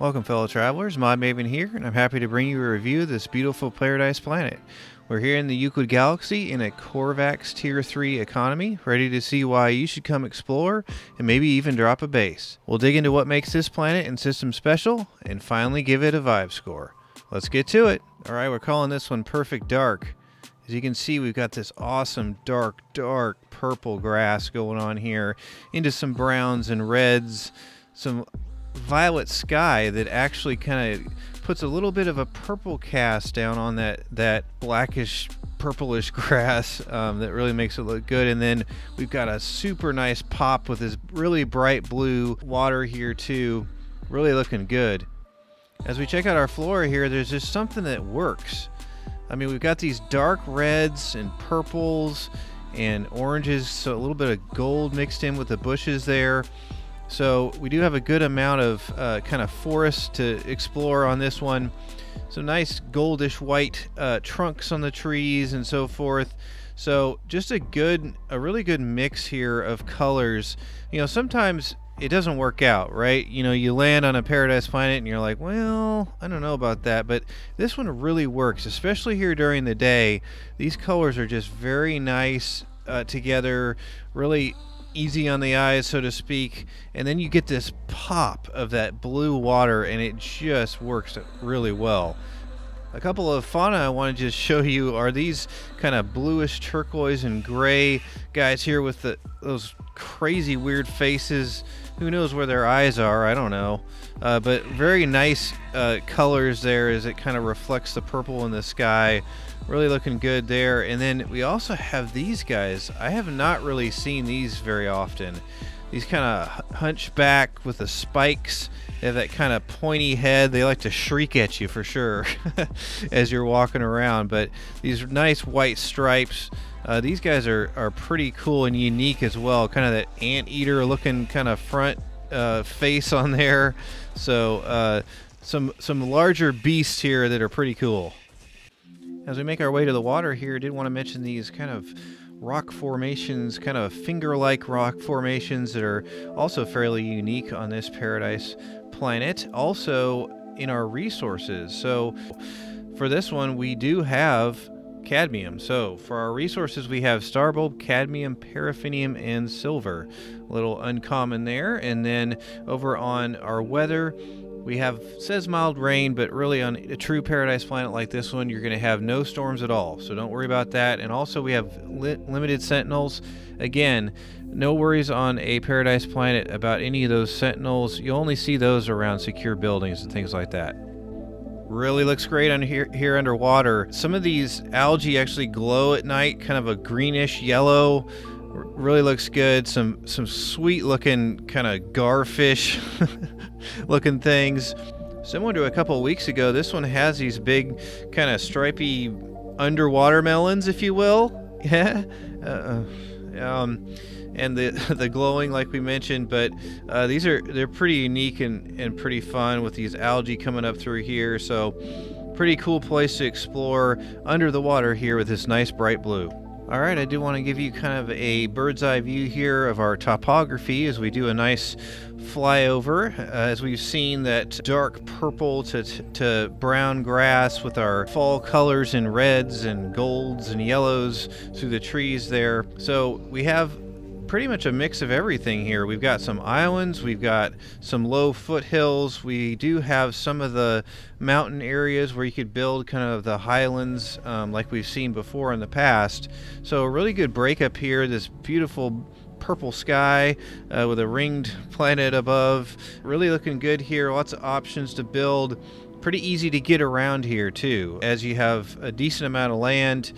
Welcome, fellow travelers. Mod Maven here, and I'm happy to bring you a review of this beautiful paradise planet. We're here in the Euclid galaxy in a Corvax Tier 3 economy, ready to see why you should come explore and maybe even drop a base. We'll dig into what makes this planet and system special, and finally give it a vibe score. Let's get to it. Alright, we're calling this one Perfect Dark. As you can see, we've got this awesome dark purple grass going on here, into some browns and reds, some violet sky that actually kind of puts a little bit of a purple cast down on that blackish purplish grass that really makes it look good. And then we've got a super nice pop with this really bright blue water here too, really looking good. As we check out our flora here, there's just something that works. I mean, we've got these dark reds and purples and oranges, so a little bit of gold mixed in with the bushes there. So we do have a good amount of kind of forest to explore on this one. Some nice goldish white trunks on the trees and so forth. So just a really good mix here of colors. You know, sometimes it doesn't work out, right? You know, you land on a paradise planet and you're like, well, I don't know about that. But this one really works, especially here during the day. These colors are just very nice together, really easy on the eyes, so to speak, and then you get this pop of that blue water, and it just works really well. A couple of fauna I want to just show you are these kind of bluish turquoise and gray guys here with those crazy weird faces. Who knows where their eyes are? I don't know. But very nice colors there as it kind of reflects the purple in the sky. Really looking good there. And then we also have these guys. I have not really seen these very often. These kind of hunchback with the spikes. They have that kind of pointy head. They like to shriek at you for sure as you're walking around. But these nice white stripes. These guys are pretty cool and unique as well. Kind of that anteater looking kind of front face on there. So some larger beasts here that are pretty cool. As we make our way to the water here, I did want to mention these kind of rock formations, kind of finger-like rock formations that are also fairly unique on this paradise planet. Also in our resources. So for this one, we do have cadmium. So for our resources, we have starbulb, cadmium, paraffinium, and silver. A little uncommon there. And then over on our weather, we have, says mild rain, but really on a true paradise planet like this one, you're going to have no storms at all. So don't worry about that. And also we have limited sentinels. Again, no worries on a paradise planet about any of those sentinels. You only see those around secure buildings and things like that. Really looks great on here underwater. Some of these algae actually glow at night, kind of a greenish yellow. Really looks good. Some sweet looking kind of garfish looking things. Similar to a couple of weeks ago, this one has these big kind of stripy underwater melons, if you will. Yeah. And the glowing, like we mentioned, but they're pretty unique and pretty fun with these algae coming up through here. So pretty cool place to explore under the water here with this nice bright blue. All right, I do want to give you kind of a bird's eye view here of our topography as we do a nice flyover. As we've seen that dark purple to brown grass with our fall colors in reds and golds and yellows through the trees there. So we have pretty much a mix of everything here. We've got some islands, we've got some low foothills, we do have some of the mountain areas where you could build kind of the highlands like we've seen before in the past. So a really good breakup here, this beautiful purple sky with a ringed planet above. Really looking good here, lots of options to build. Pretty easy to get around here too, as you have a decent amount of land.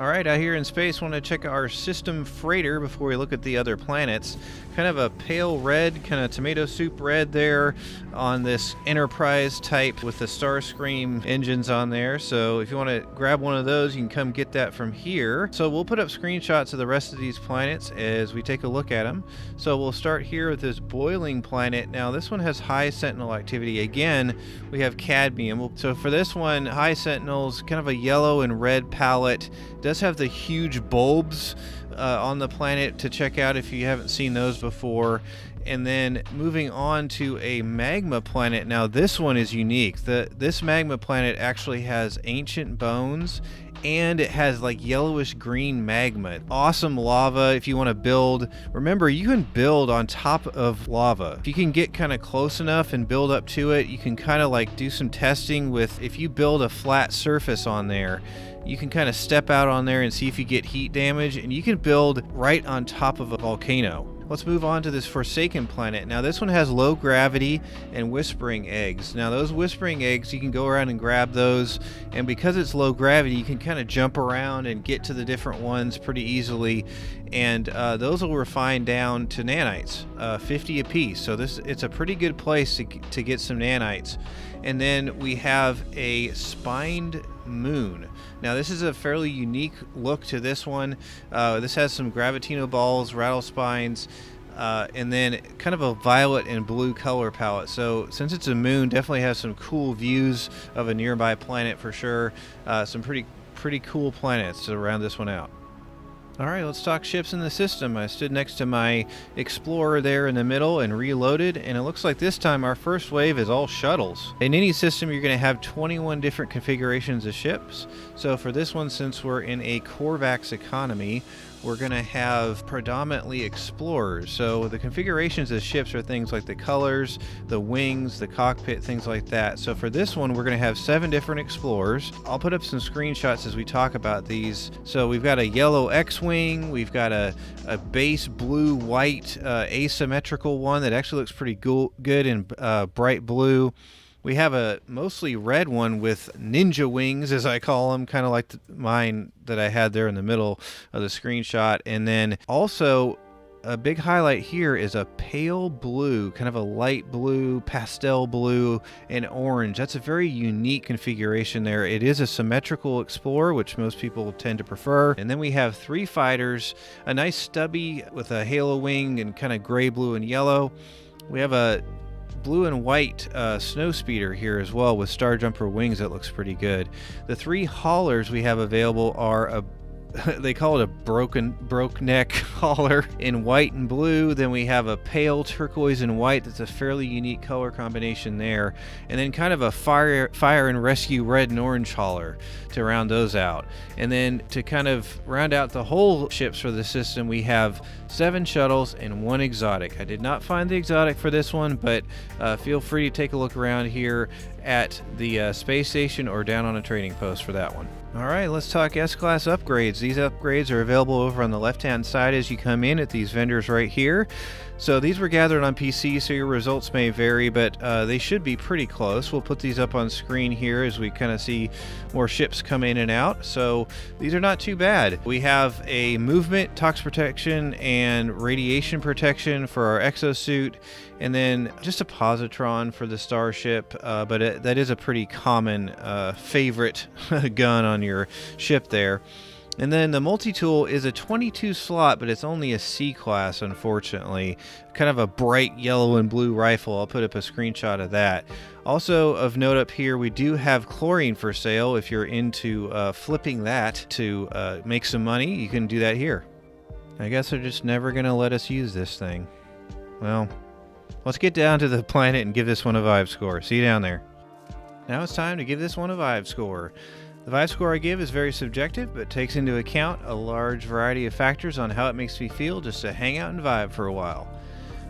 Alright, out here in space, want to check our system freighter before we look at the other planets. Kind of a pale red, kind of tomato soup red there on this Enterprise type with the Starscream engines on there. So if you want to grab one of those, you can come get that from here. So we'll put up screenshots of the rest of these planets as we take a look at them. So we'll start here with this boiling planet. Now this one has high sentinel activity. Again, we have cadmium. So for this one, high sentinels, kind of a yellow and red palette. It does have the huge bulbs on the planet to check out if you haven't seen those before. And then moving on to a magma planet. Now this one is unique. This magma planet actually has ancient bones, and it has like yellowish green magma. Awesome lava if you want to build. Remember, you can build on top of lava. If you can get kind of close enough and build up to it, you can kind of like do some testing with, if you build a flat surface on there, you can kind of step out on there and see if you get heat damage, and you can build right on top of a volcano. Let's move on to this Forsaken planet. Now this one has low gravity and whispering eggs. Now those whispering eggs, you can go around and grab those, and because it's low gravity, you can kind of jump around and get to the different ones pretty easily, and those will refine down to nanites, 50 a piece. So it's a pretty good place to get some nanites. And then we have a spined moon. Now this is a fairly unique look to this one. This has some gravitino balls, rattle spines, and then kind of a violet and blue color palette. So since it's a moon, definitely has some cool views of a nearby planet for sure. Some pretty cool planets to round this one out. Alright, let's talk ships in the system. I stood next to my Explorer there in the middle and reloaded, and it looks like this time our first wave is all shuttles. In any system, you're going to have 21 different configurations of ships. So for this one, since we're in a Corvax economy, we're going to have predominantly explorers. So the configurations of ships are things like the colors, the wings, the cockpit, things like that. So for this one, we're going to have 7 different explorers. I'll put up some screenshots as we talk about these. So we've got a yellow X-wing, we've got a base blue-white asymmetrical one that actually looks pretty good in bright blue. We have a mostly red one with ninja wings, as I call them, kind of like mine that I had there in the middle of the screenshot. And then also a big highlight here is a pale blue, kind of a light blue, pastel blue, and orange. That's a very unique configuration there. It is a symmetrical Explorer, which most people tend to prefer. And then we have 3 fighters, a nice stubby with a halo wing and kind of gray, blue, and yellow. We have a blue and white snow speeder here as well with star jumper wings that looks pretty good. The 3 haulers we have available are they call it a broke neck hauler in white and blue. Then we have a pale turquoise and white. That's a fairly unique color combination there. And then kind of a fire and rescue red and orange hauler to round those out. And then to kind of round out the whole ships for the system, we have 7 shuttles and 1 exotic. I did not find the exotic for this one, but feel free to take a look around here at the space station or down on a trading post for that one. Alright, let's talk S-Class upgrades. These upgrades are available over on the left-hand side as you come in at these vendors right here. So these were gathered on PC, so your results may vary, but they should be pretty close. We'll put these up on screen here as we kind of see more ships come in and out. So these are not too bad. We have a movement, tox protection, and radiation protection for our exosuit, and then just a positron for the starship, but that is a pretty common favorite gun on your ship there. And then the multi-tool is a 22 slot, but it's only a C class, unfortunately. Kind of a bright yellow and blue rifle. I'll put up a screenshot of that. Also of note up here, we do have chlorine for sale. If you're into flipping that to make some money, you can do that here. I guess they're just never going to let us use this thing. Well, let's get down to the planet and give this one a vibe score. See you down there. Now it's time to give this one a vibe score. The vibe score I give is very subjective, but takes into account a large variety of factors on how it makes me feel just to hang out and vibe for a while.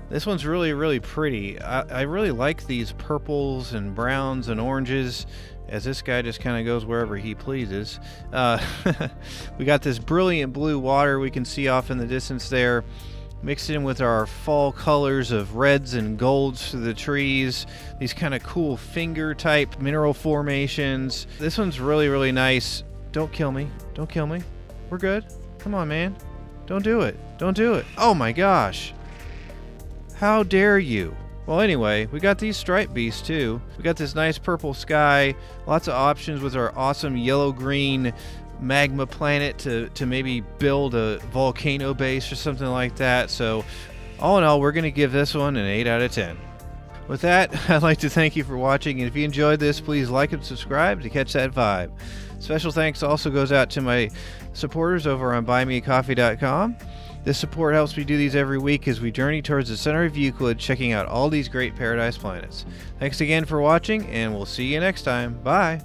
This one's really, really pretty. I really like these purples and browns and oranges, as this guy just kind of goes wherever he pleases. We got this brilliant blue water we can see off in the distance there, mixed in with our fall colors of reds and golds through the trees, these kind of cool finger type mineral formations. This one's really, really nice. Don't kill me. Don't kill me. We're good. Come on, man. Don't do it. Don't do it. Oh my gosh. How dare you? Well, anyway, we got these striped beasts too. We got this nice purple sky, lots of options with our awesome yellow-green magma planet to maybe build a volcano base or something like that. So all in all, we're going to give this one an 8 out of 10. With that, I'd like to thank you for watching, and if you enjoyed this, please like and subscribe to catch that vibe. Special thanks also goes out to my supporters over on buymeacoffee.com. This support helps me do these every week as we journey towards the center of Euclid, checking out all these great paradise planets. Thanks again for watching, and we'll see you next time. Bye!